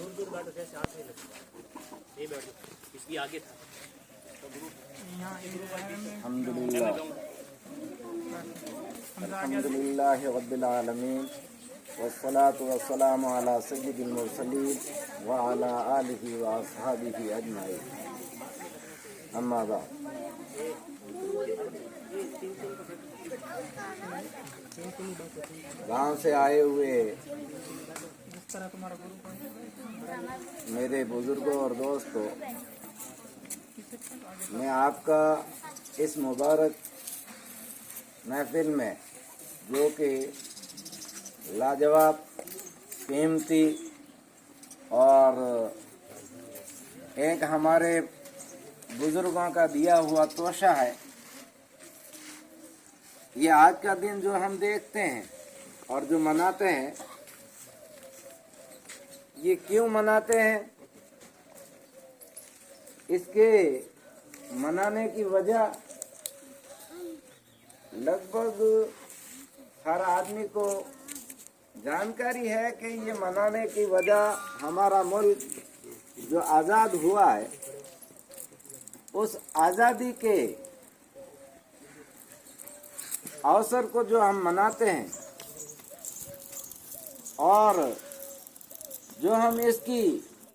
दूर दूर बैठो, जैसे हाथ नहीं लगता, ये बैठो, इसकी आगे था अल्हम्दुलिल्लाह अल्हम्दुलिल्लाहि रब्बिल आलमीन वस्सलातु वस्सलामु अला सय्यिदिल मुरसलीन व अला आलिहि व अस्हाबिहि अजमाइन। अम्मा बाद। गांव से आए हुए मेरे बुजुर्गों और दोस्तों, मैं आपका इस मुबारक महफिल में, जो कि लाजवाब, कीमती और एक हमारे बुजुर्गों का दिया हुआ तोहफा है, ये आज का दिन जो हम देखते हैं और जो मनाते हैं, ये क्यों मनाते हैं? इसके मनाने की वजह लगभग हर आदमी को जानकारी है कि ये मनाने की वजह हमारा मुल्क जो आज़ाद हुआ है, उस आज़ादी के अवसर को जो हम मनाते हैं और जो हम इसकी